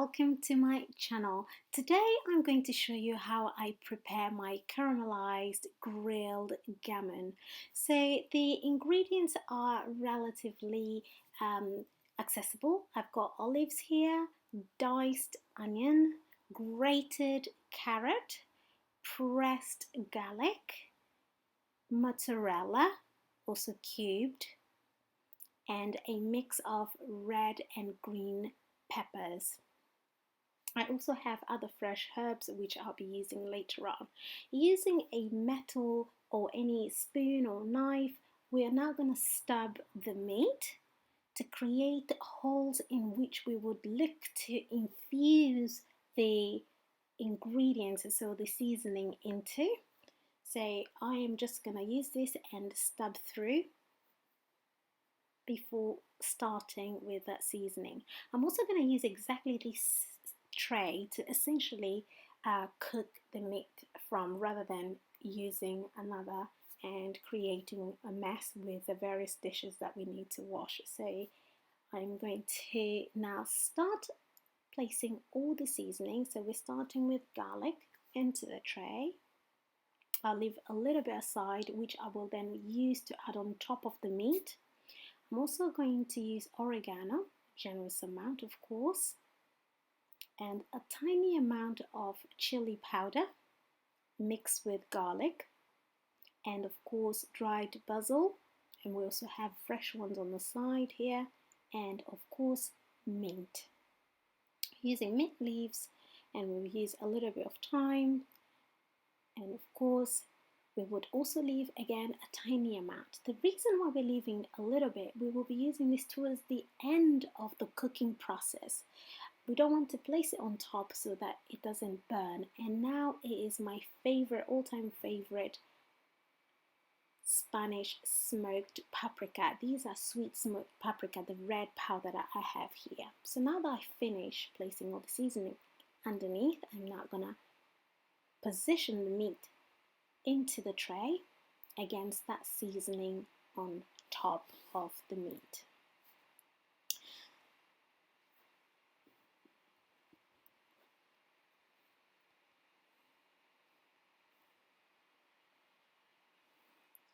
welcome to my channel. Today I'm going to show you how I prepare my caramelized grilled gammon. So the ingredients are relatively accessible. I've got olives here, diced onion, grated carrot, pressed garlic, mozzarella, also cubed, and a mix of red and green peppers. I also have other fresh herbs which I'll be using later on. Using a metal or any spoon or knife, we are now going to stub the meat to create holes in which we would look to infuse the ingredients, so the seasoning into. So I am just going to use this and stub through before starting with that seasoning. I'm also going to use exactly this tray to essentially cook the meat from, rather than using another and creating a mess with the various dishes that we need to wash. So I'm going to now start placing all the seasoning. So we're starting with garlic into the tray. I'll leave a little bit aside, which I will then use to add on top of the meat. I'm also going to use oregano, generous amount of course, and a tiny amount of chili powder mixed with garlic, and of course dried basil, and we also have fresh ones on the side here, and of course mint. Using mint leaves, and we'll use a little bit of thyme, and of course we would also leave again a tiny amount. The reason why we're leaving a little bit, we will be using this towards the end of the cooking process. We don't want to place it on top so that it doesn't burn. And now it is my favorite, all-time favorite, Spanish smoked paprika. These are sweet smoked paprika, the red powder that I have here. So now that I finish placing all the seasoning underneath, I'm now gonna position the meat into the tray against that seasoning on top of the meat.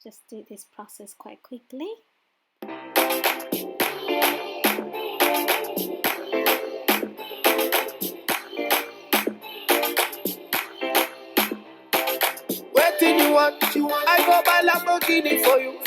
Just do this process quite quickly. I go buy Lamborghini for you.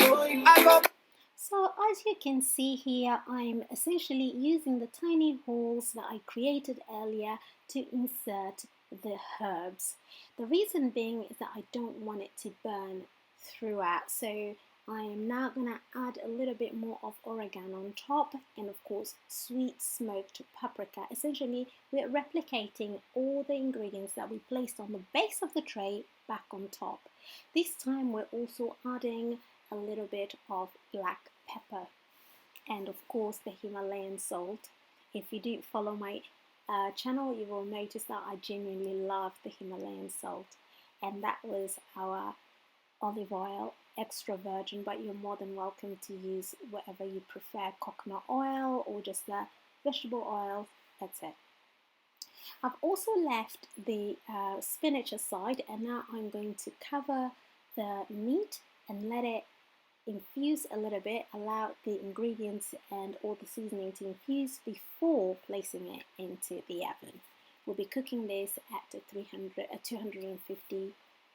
So as you can see here, I'm essentially using the tiny holes that I created earlier to insert the herbs. The reason being is that I don't want it to burn throughout. So I am now going to add a little bit more of oregano on top, and of course sweet smoked paprika. Essentially we're replicating all the ingredients that we placed on the base of the tray back on top. This time we're also adding a little bit of black pepper and of course the Himalayan salt. If you do follow my channel, you will notice that I genuinely love the Himalayan salt, and that was our olive oil, extra virgin, but you're more than welcome to use whatever you prefer, coconut oil or just the vegetable oil. That's it. I've also left the spinach aside, and now I'm going to cover the meat and let it infuse a little bit, allow the ingredients and all the seasoning to infuse before placing it into the oven. We'll be cooking this at 250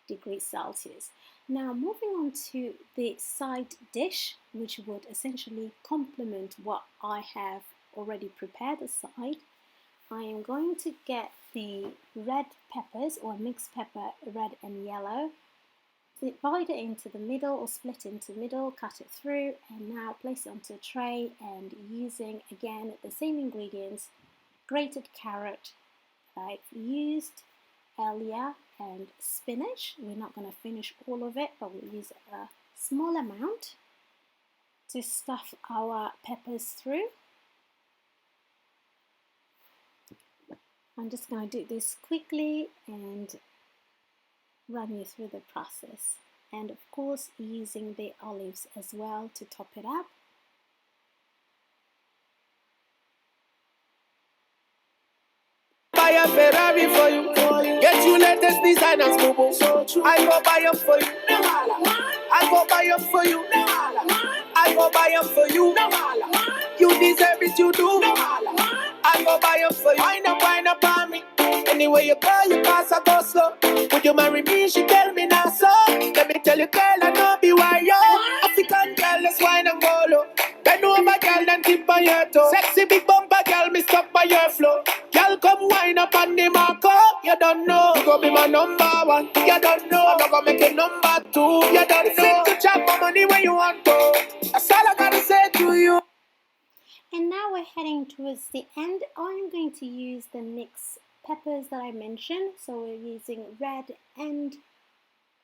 degrees Celsius. Now moving on to the side dish, which would essentially complement what I have already prepared aside. I am going to get the red peppers, or mixed pepper, red and yellow, divide it into the middle or split into the middle, cut it through, and now place it onto a tray, and using again the same ingredients, grated carrot I've used earlier, and spinach. We're not going to finish all of it, but we'll use a small amount to stuff our peppers through. I'm just going to do this quickly and run you through the process, and of course using the olives as well to top it up. Ferrari for you. Get you latest designers, boo boo. I go buy them for you. I go buy them for you. I go buy them for you. You deserve it, you do. I go buy them for you. Wind up on me. Anywhere you go, you pass, I go slow. Would you marry me? She tell me now so. Let me tell you, girl, I know be why yo. African girl, let's wine and go low. Bend over, girl, and tip on your toe. Sexy big bumper, girl, me stuck by your flow. Girl, come wine up on the marco. You don't know. You gon' be my number one. You don't know. I'm not gonna make it number two. You don't know. Fit to chop my money when you want to. That's all I gotta say to you. And now we're heading towards the end. I'm going to use the mixed peppers that I mentioned. So we're using red and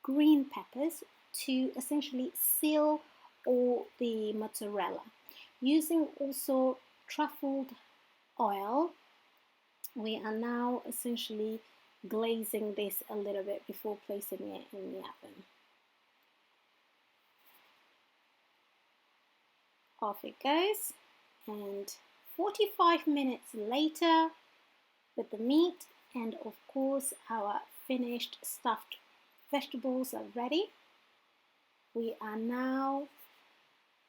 green peppers to essentially seal all the mozzarella. Using also truffled oil, we are now essentially glazing this a little bit before placing it in the oven. Off it goes. And 45 minutes later, with the meat and of course our finished stuffed vegetables are ready, we are now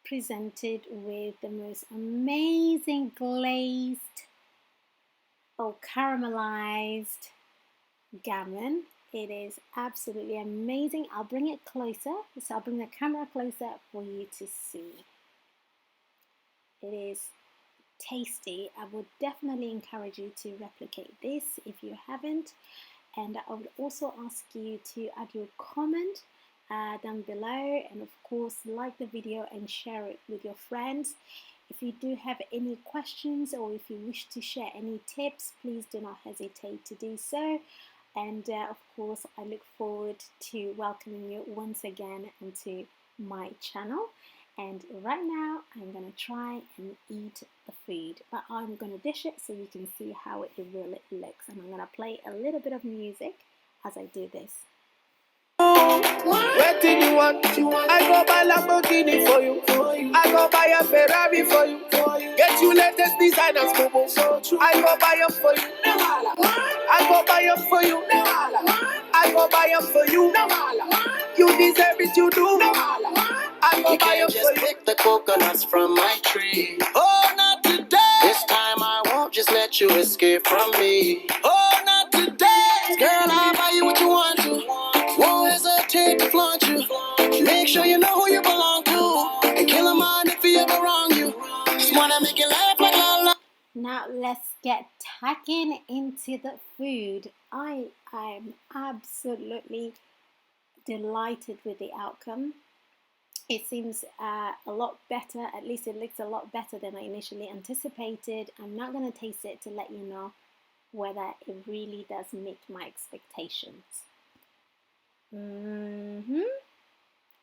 presented with the most amazing glazed or caramelized gammon. It is absolutely amazing. I'll bring it closer, so I'll bring the camera closer for you to see. It is tasty. I would definitely encourage you to replicate this if you haven't, and I would also ask you to add your comment down below, and of course like the video and share it with your friends. If you do have any questions or if you wish to share any tips, please do not hesitate to do so. And of course I look forward to welcoming you once again onto my channel. And right now I'm going to try and eat the food, but I'm going to dish it so you can see how it really looks. And I'm going to play a little bit of music as I do this. What did you want? I go buy Lamborghini for you. I go buy a Ferrari for you. Get you latest designers, boo boo. I go buy them for you. I go buy them for you. I go buy them for you. You deserve it, you do. I go buy them for you. Just pick the coconuts from my tree. Oh, not today. This time I won't just let you escape from me. Oh, not today. Girl, I'll buy you what you want to. Won't hesitate to flaunt you. Make sure you know who you belong to. And kill a mind if he ever wrong you. Just wanna make you laugh like la la. Now let's get tacking into the food. I am absolutely delighted with the outcome. It seems a lot better, at least it looks a lot better than I initially anticipated. I'm not going to taste it to let you know whether it really does meet my expectations.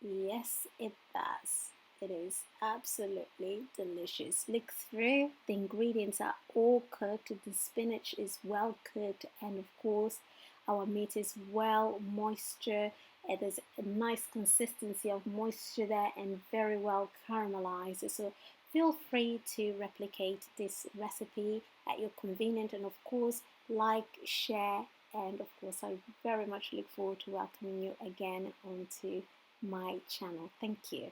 Yes, it does. It is absolutely delicious. Look through, the ingredients are all cooked, the spinach is well cooked, and of course our meat is well moisture. There's a nice consistency of moisture there and very well caramelized. So feel free to replicate this recipe at your convenience, and of course like, share, and of course I very much look forward to welcoming you again onto my channel. Thank you.